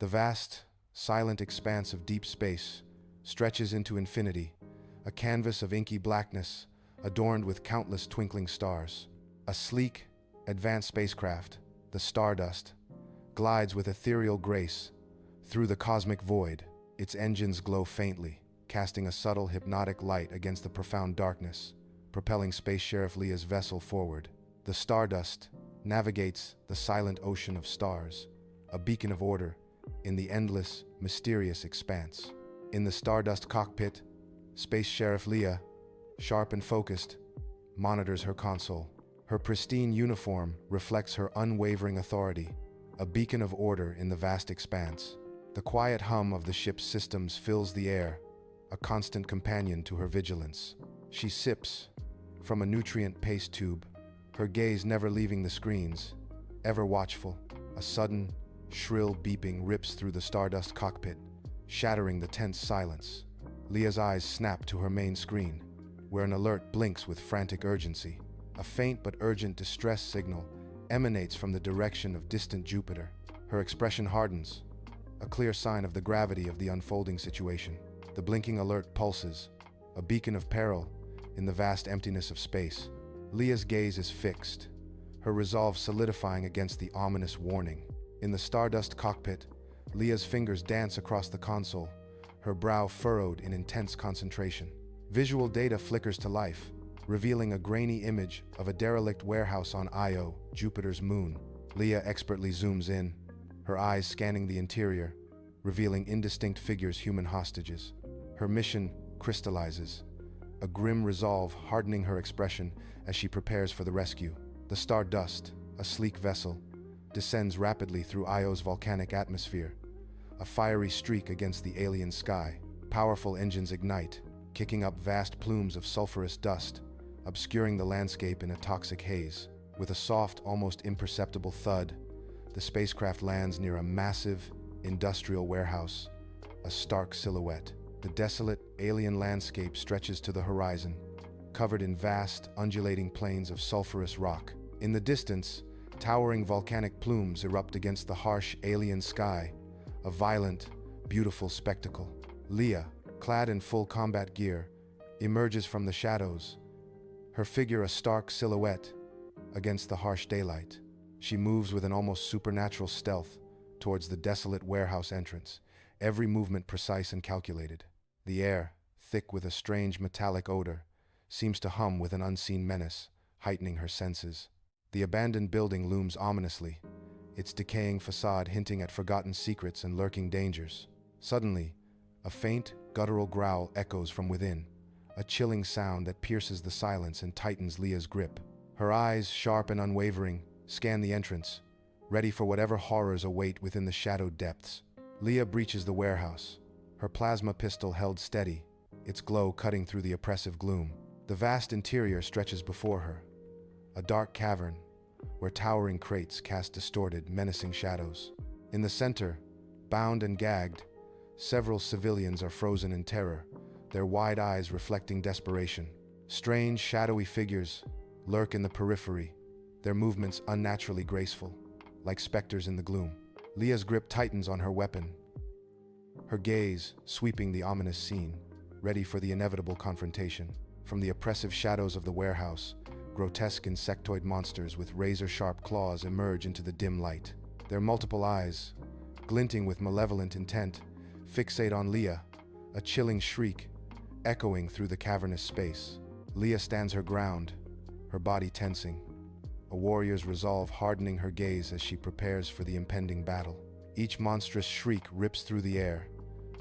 The vast, silent expanse of deep space stretches into infinity, a canvas of inky blackness adorned with countless twinkling stars. A sleek, advanced spacecraft, the Stardust, glides with ethereal grace through the cosmic void. Its engines glow faintly, casting a subtle hypnotic light against the profound darkness, propelling Space Sheriff Lia's vessel forward. The Stardust navigates the silent ocean of stars, a beacon of order in the endless, mysterious expanse. In the Stardust cockpit, Space Sheriff Lia, sharp and focused, monitors her console. Her pristine uniform reflects her unwavering authority, a beacon of order in the vast expanse. The quiet hum of the ship's systems fills the air, a constant companion to her vigilance. She sips from a nutrient paste tube, her gaze never leaving the screens, ever watchful. A sudden, shrill beeping rips through the Stardust cockpit, shattering the tense silence. Lia's eyes snap to her main screen, where an alert blinks with frantic urgency. A faint but urgent distress signal emanates from the direction of distant Jupiter. Her expression hardens, a clear sign of the gravity of the unfolding situation. The blinking alert pulses, a beacon of peril in the vast emptiness of space. Lia's gaze is fixed, her resolve solidifying against the ominous warning. In the Stardust cockpit, Lia's fingers dance across the console, her brow furrowed in intense concentration. Visual data flickers to life, revealing a grainy image of a derelict warehouse on Io, Jupiter's moon. Lia expertly zooms in, her eyes scanning the interior, revealing indistinct figures, human hostages. Her mission crystallizes, a grim resolve hardening her expression as she prepares for the rescue. The Stardust, a sleek vessel, descends rapidly through Io's volcanic atmosphere, a fiery streak against the alien sky. Powerful engines ignite, kicking up vast plumes of sulfurous dust, obscuring the landscape in a toxic haze. With a soft, almost imperceptible thud, the spacecraft lands near a massive, industrial warehouse, a stark silhouette. The desolate, alien landscape stretches to the horizon, covered in vast, undulating plains of sulfurous rock. In the distance, towering volcanic plumes erupt against the harsh, alien sky, a violent, beautiful spectacle. Lia, clad in full combat gear, emerges from the shadows, her figure a stark silhouette against the harsh daylight. She moves with an almost supernatural stealth towards the desolate warehouse entrance, every movement precise and calculated. The air, thick with a strange metallic odor, seems to hum with an unseen menace, heightening her senses. The abandoned building looms ominously, its decaying facade hinting at forgotten secrets and lurking dangers. Suddenly, a faint, guttural growl echoes from within, a chilling sound that pierces the silence and tightens Lia's grip. Her eyes, sharp and unwavering, scan the entrance, ready for whatever horrors await within the shadowed depths. Lia breaches the warehouse, her plasma pistol held steady, its glow cutting through the oppressive gloom. The vast interior stretches before her, a dark cavern where towering crates cast distorted, menacing shadows. In the center, bound and gagged, several civilians are frozen in terror, their wide eyes reflecting desperation. Strange, shadowy figures lurk in the periphery, their movements unnaturally graceful, like specters in the gloom. Lia's grip tightens on her weapon, her gaze sweeping the ominous scene, ready for the inevitable confrontation. From the oppressive shadows of the warehouse, grotesque insectoid monsters with razor-sharp claws emerge into the dim light. Their multiple eyes, glinting with malevolent intent, fixate on Lia, a chilling shriek echoing through the cavernous space. Lia stands her ground, her body tensing, a warrior's resolve hardening her gaze as she prepares for the impending battle. Each monstrous shriek rips through the air,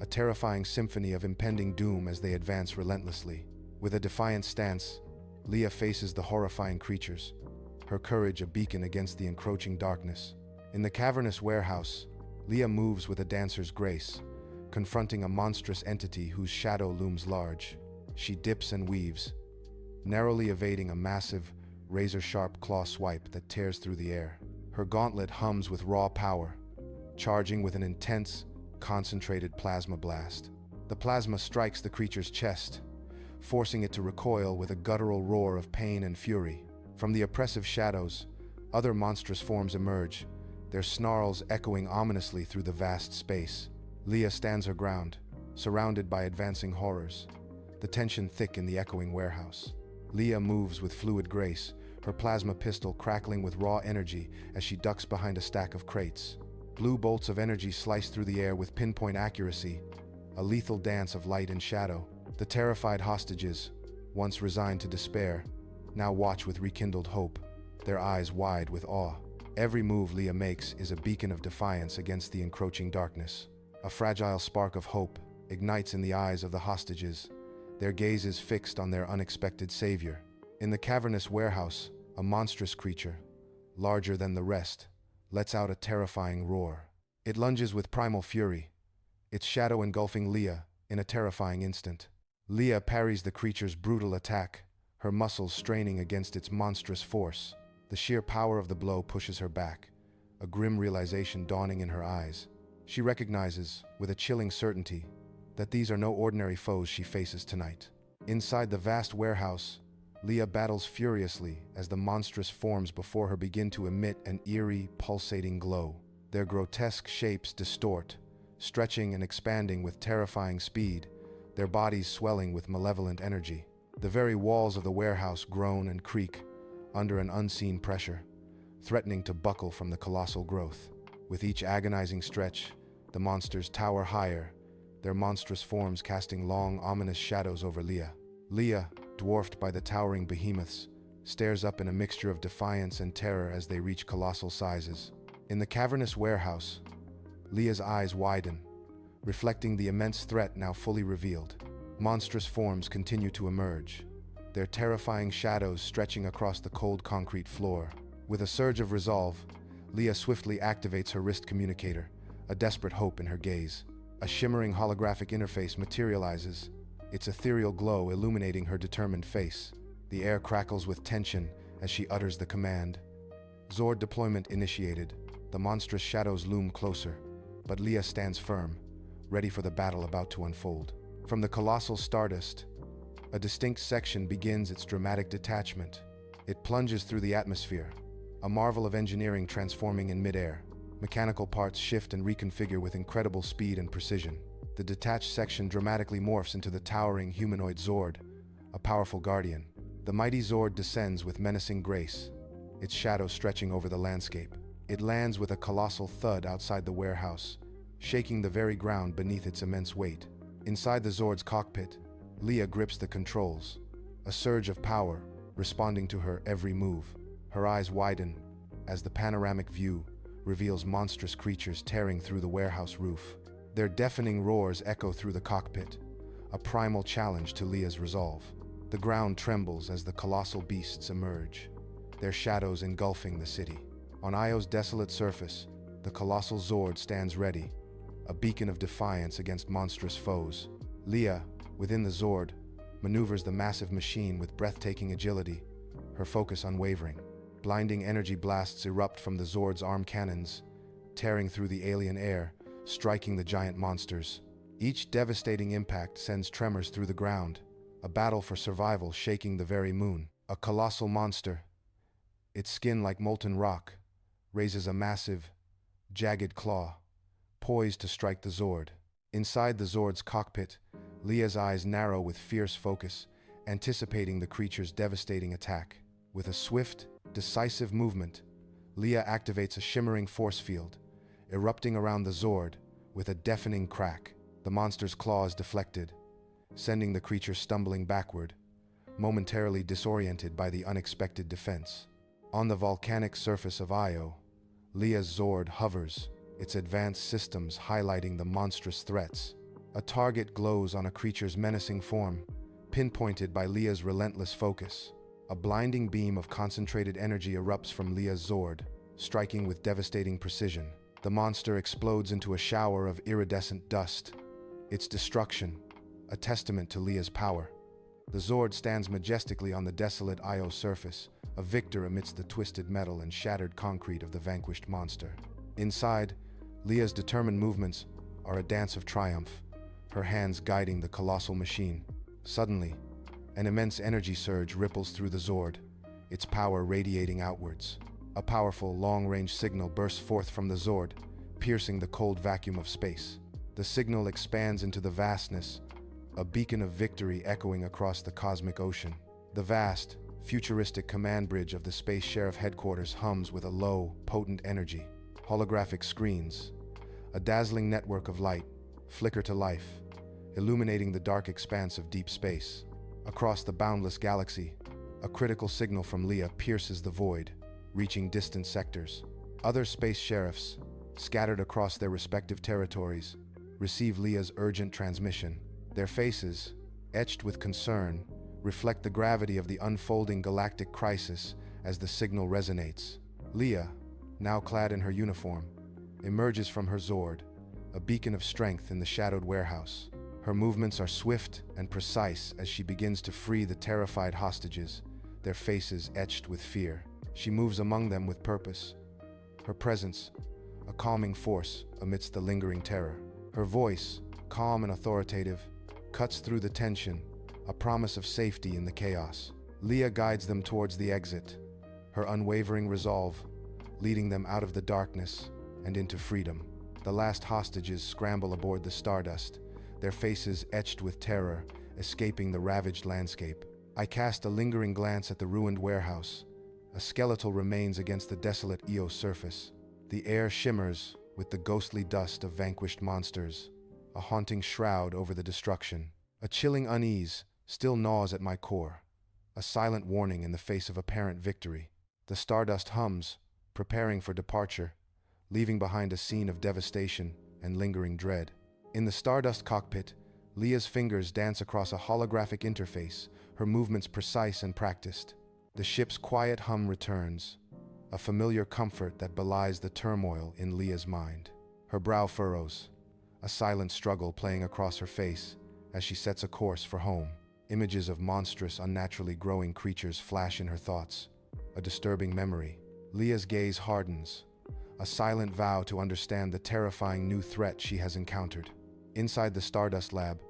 a terrifying symphony of impending doom as they advance relentlessly. With a defiant stance, Lia faces the horrifying creatures, her courage a beacon against the encroaching darkness. In the cavernous warehouse, Lia moves with a dancer's grace, confronting a monstrous entity whose shadow looms large. She dips and weaves, narrowly evading a massive, razor-sharp claw swipe that tears through the air. Her gauntlet hums with raw power, charging with an intense, concentrated plasma blast. The plasma strikes the creature's chest, forcing it to recoil with a guttural roar of pain and fury. From the oppressive shadows, other monstrous forms emerge, their snarls echoing ominously through the vast space. Lia stands her ground, surrounded by advancing horrors, the tension thick in the echoing warehouse. Lia moves with fluid grace, her plasma pistol crackling with raw energy as she ducks behind a stack of crates. Blue bolts of energy slice through the air with pinpoint accuracy, a lethal dance of light and shadow. The terrified hostages, once resigned to despair, now watch with rekindled hope, their eyes wide with awe. Every move Lia makes is a beacon of defiance against the encroaching darkness. A fragile spark of hope ignites in the eyes of the hostages, their gazes fixed on their unexpected savior. In the cavernous warehouse, a monstrous creature, larger than the rest, lets out a terrifying roar. It lunges with primal fury, its shadow engulfing Lia in a terrifying instant. Lia parries the creature's brutal attack, her muscles straining against its monstrous force. The sheer power of the blow pushes her back, a grim realization dawning in her eyes. She recognizes, with a chilling certainty, that these are no ordinary foes she faces tonight. Inside the vast warehouse, Lia battles furiously as the monstrous forms before her begin to emit an eerie, pulsating glow. Their grotesque shapes distort, stretching and expanding with terrifying speed, their bodies swelling with malevolent energy. The very walls of the warehouse groan and creak under an unseen pressure, threatening to buckle from the colossal growth. With each agonizing stretch, the monsters tower higher, their monstrous forms casting long, ominous shadows over Lia. Lia, dwarfed by the towering behemoths, stares up in a mixture of defiance and terror as they reach colossal sizes. In the cavernous warehouse, Lia's eyes widen, reflecting the immense threat now fully revealed. Monstrous forms continue to emerge, their terrifying shadows stretching across the cold concrete floor. With a surge of resolve, Lia swiftly activates her wrist communicator, a desperate hope in her gaze. A shimmering holographic interface materializes, its ethereal glow illuminating her determined face. The air crackles with tension as she utters the command. Zord deployment initiated. The monstrous shadows loom closer, but Lia stands firm, ready for the battle about to unfold. From the colossal stardust, a distinct section begins its dramatic detachment. It plunges through the atmosphere, a marvel of engineering transforming in midair. Mechanical parts shift and reconfigure with incredible speed and precision. The detached section dramatically morphs into the towering humanoid Zord, a powerful guardian. The mighty Zord descends with menacing grace, its shadow stretching over the landscape. It lands with a colossal thud outside the warehouse, shaking the very ground beneath its immense weight. Inside the Zord's cockpit, Lia grips the controls, a surge of power responding to her every move. Her eyes widen as the panoramic view reveals monstrous creatures tearing through the warehouse roof. Their deafening roars echo through the cockpit, a primal challenge to Lia's resolve. The ground trembles as the colossal beasts emerge, their shadows engulfing the city. On Io's desolate surface, the colossal Zord stands ready, a beacon of defiance against monstrous foes. Lia, within the Zord, maneuvers the massive machine with breathtaking agility, her focus unwavering. Blinding energy blasts erupt from the Zord's arm cannons, tearing through the alien air, striking the giant monsters. Each devastating impact sends tremors through the ground, a battle for survival shaking the very moon. A colossal monster, its skin like molten rock, raises a massive, jagged claw, poised to strike the Zord. Inside the Zord's cockpit, Lia's eyes narrow with fierce focus, anticipating the creature's devastating attack. With a swift, decisive movement, Lia activates a shimmering force field, erupting around the Zord with a deafening crack. The monster's claws deflected, sending the creature stumbling backward, momentarily disoriented by the unexpected defense. On the volcanic surface of Io, Lia's Zord hovers, its advanced systems highlighting the monstrous threats. A target glows on a creature's menacing form, pinpointed by Lia's relentless focus. A blinding beam of concentrated energy erupts from Lia's Zord, striking with devastating precision. The monster explodes into a shower of iridescent dust, its destruction a testament to Lia's power. The Zord stands majestically on the desolate Io surface, a victor amidst the twisted metal and shattered concrete of the vanquished monster. Inside, Lia's determined movements are a dance of triumph, her hands guiding the colossal machine. Suddenly, an immense energy surge ripples through the Zord, its power radiating outwards. A powerful, long-range signal bursts forth from the Zord, piercing the cold vacuum of space. The signal expands into the vastness, a beacon of victory echoing across the cosmic ocean. The vast, futuristic command bridge of the Space Sheriff headquarters hums with a low, potent energy. Holographic screens, a dazzling network of light, flicker to life, illuminating the dark expanse of deep space. Across the boundless galaxy, a critical signal from Lia pierces the void, reaching distant sectors. Other space sheriffs, scattered across their respective territories, receive Lia's urgent transmission. Their faces, etched with concern, reflect the gravity of the unfolding galactic crisis as the signal resonates. Lia, now clad in her uniform, emerges from her Zord, a beacon of strength in the shadowed warehouse. Her movements are swift and precise as she begins to free the terrified hostages, their faces etched with fear. She moves among them with purpose, her presence a calming force amidst the lingering terror. Her voice, calm and authoritative, cuts through the tension, a promise of safety in the chaos. Lia guides them towards the exit, her unwavering resolve leading them out of the darkness and into freedom. The last hostages scramble aboard the Stardust, their faces etched with terror, escaping the ravaged landscape. I cast a lingering glance at the ruined warehouse, a skeletal remains against the desolate Eos surface. The air shimmers with the ghostly dust of vanquished monsters, a haunting shroud over the destruction. A chilling unease still gnaws at my core, a silent warning in the face of apparent victory. The Stardust hums, preparing for departure, leaving behind a scene of devastation and lingering dread. In the Stardust cockpit, Lia's fingers dance across a holographic interface, her movements precise and practiced. The ship's quiet hum returns, a familiar comfort that belies the turmoil in Lia's mind. Her brow furrows, a silent struggle playing across her face as she sets a course for home. Images of monstrous, unnaturally growing creatures flash in her thoughts, a disturbing memory. Lia's gaze hardens, a silent vow to understand the terrifying new threat she has encountered. Inside the Stardust lab,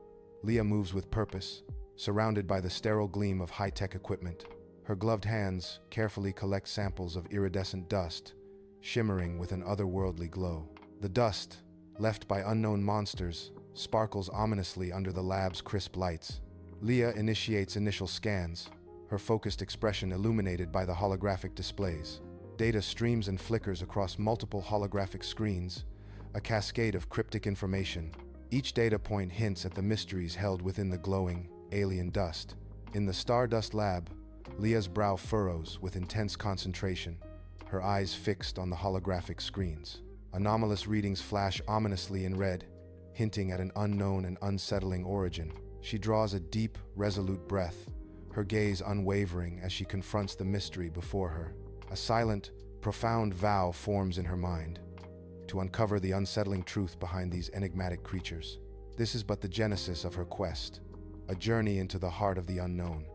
Lia moves with purpose, surrounded by the sterile gleam of high-tech equipment. Her gloved hands carefully collect samples of iridescent dust, shimmering with an otherworldly glow. The dust, left by unknown monsters, sparkles ominously under the lab's crisp lights. Lia initiates initial scans, her focused expression illuminated by the holographic displays. Data streams and flickers across multiple holographic screens, a cascade of cryptic information. Each data point hints at the mysteries held within the glowing, alien dust. In the Stardust lab, Lia's brow furrows with intense concentration, her eyes fixed on the holographic screens. Anomalous readings flash ominously in red, hinting at an unknown and unsettling origin. She draws a deep, resolute breath, her gaze unwavering as she confronts the mystery before her. A silent, profound vow forms in her mind, to uncover the unsettling truth behind these enigmatic creatures. This is but the genesis of her quest, a journey into the heart of the unknown,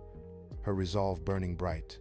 her resolve burning bright.